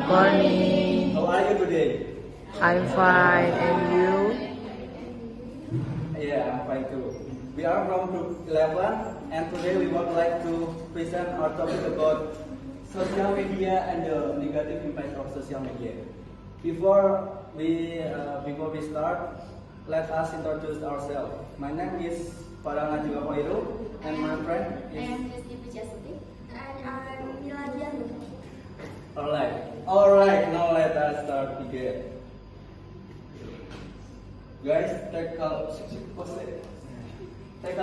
Morning. How are you today? I'm fine, and you? Yeah, I'm fine too. We are from Group 11, and today we would like to present our topic about social media and the negative impact of social media. Before we start, let us introduce ourselves. My name is Farang Najwa Khairu, and my friend I is. am Desti Pujiastuti. And I'm Miladian. Alright. Now let us start again. Guys, take a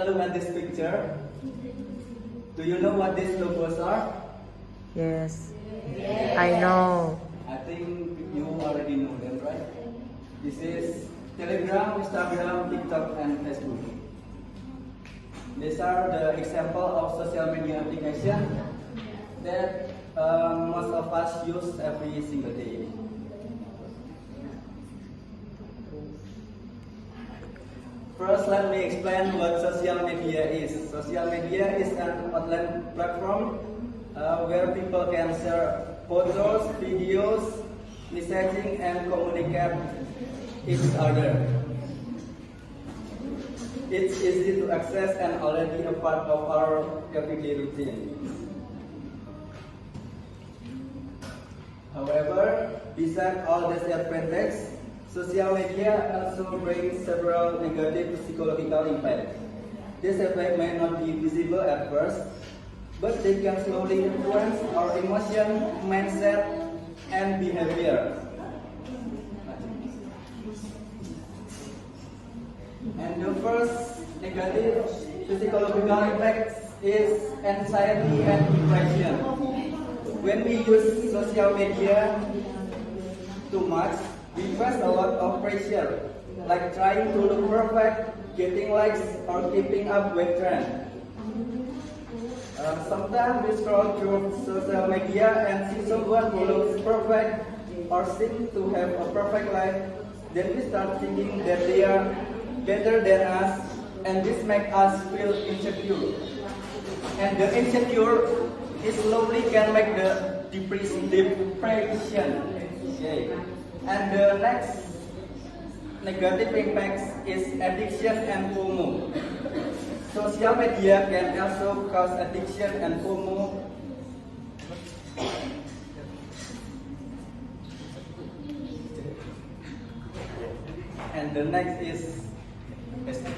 look at this picture. Do you know what these logos are? Yes. I know. I think you already know them, right? This is Telegram, Instagram, TikTok, and Facebook. These are the example of social media application that most of us use every single day. First, let me explain what social media is. Social media is an online platform where people can share photos, videos, messaging, and communicate each other. It's easy to access and already a part of our everyday routine. However, besides all these advantages, social media also brings several negative psychological impacts. These effects may not be visible at first, but they can slowly influence our emotion, mindset, and behavior. And the first negative psychological impact is anxiety and depression. When we use social media too much, we face a lot of pressure, like trying to look perfect, getting likes, or keeping up with trends. Sometimes we scroll through social media and see someone who looks perfect or seems to have a perfect life. Then we start thinking that they are better than us, and this makes us feel insecure. And the insecure is slowly can make the depression. Okay. And the next negative impact is addiction and FOMO. Social media can also cause addiction and FOMO. And the next is let's go.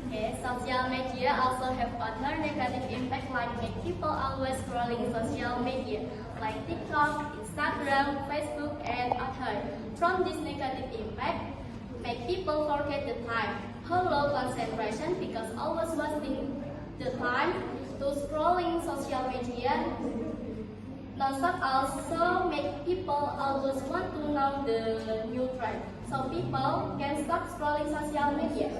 Okay, social media also have other negative impact like make people always scrolling social media like TikTok, Instagram, Facebook, and others. From this negative impact, make people forget the time, how low concentration because always wasting the time to scrolling social media. Non-stop also make people always want to know the new trend, so people can stop scrolling social media.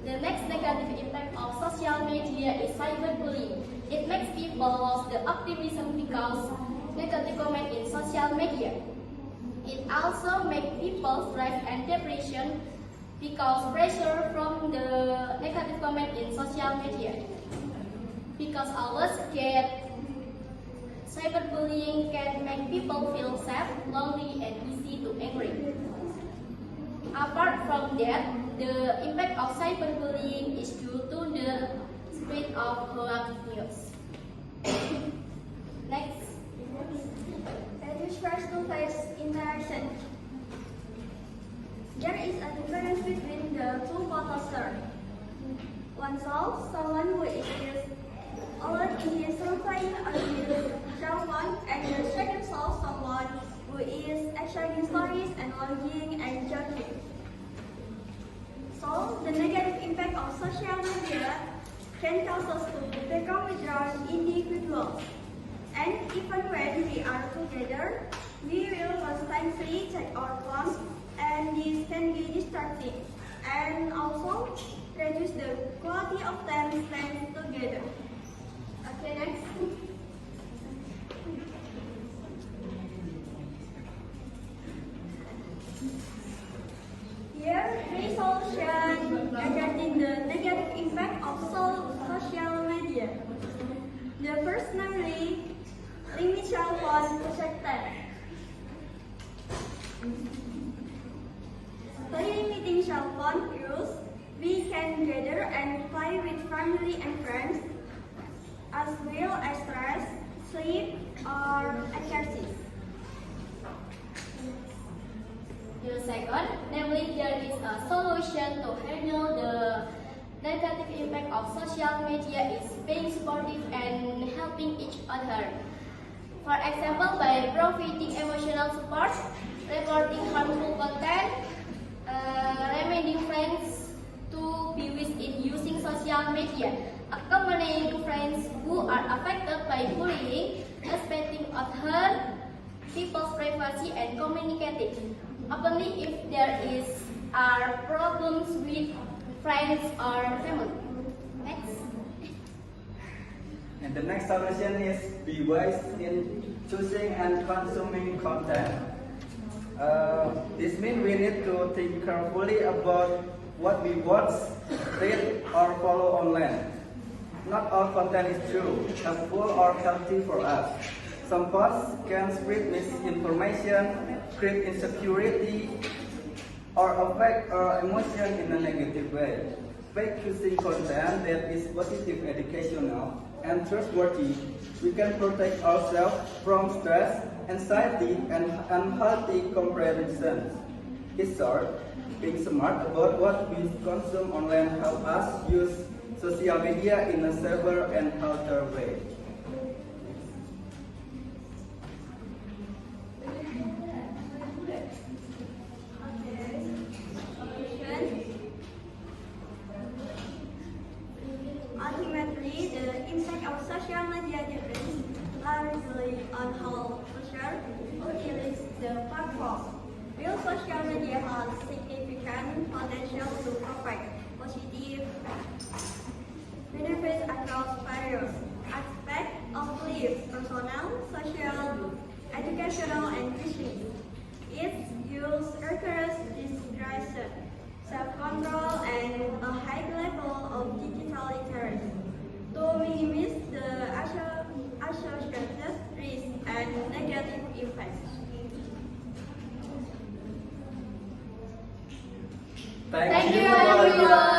The next negative impact of social media is cyberbullying. It makes people lose the optimism because negative comment in social media. It also makes people stress and depression because pressure from the negative comment in social media. Because always get cyberbullying can make people feel sad, lonely, and easy to angry. Apart from that, the impact of cyberbullying is due to the spread of fake news. Next. Reduce face-to-face interaction. There is a difference between the two photographers. One shows someone who is alert in his surveying on his cell phone, and the second shows someone who is exchanging stories and logging and joking. So, the negative impact of social media can cause us to become withdrawn individuals. And even when we are together, we will constantly check our phones, and this can be distracting and also reduce the quality of time spent together. Okay, next. Here, resolution regarding the negative impact of social media. media. The first namely, limit cell phone protected. By limiting cell phone use, we can gather and play with family and friends, as well as stress, sleep, or exercise. The second, namely there is a solution to handle the negative impact of social media is being supportive and helping each other. For example, by providing emotional support, reporting harmful content, reminding friends to be within using social media, accompanying friends who are affected by bullying, respecting other people's privacy, and communicating openly if there are problems with friends or family. Next. And the next solution is be wise in choosing and consuming content. This means we need to think carefully about what we watch, read, or follow online. Not all content is true, helpful, or healthy for us. Some posts can spread misinformation, create insecurity, or affect our emotion in a negative way. By choosing content that is positive, educational, and trustworthy, we can protect ourselves from stress, anxiety, and unhealthy comparisons. In short, being smart about what we consume online helps us use social media in a safer and healthier way. Ultimately, the impact of social media depends largely on how user utilize the platform. While social media has significant potential to provide positive benefits across various aspects of life, personal, social, educational, and business. Its use requires discretion, self-control, and a high level of digital literacy to minimize the associated risks and negative effects. Thank you everyone.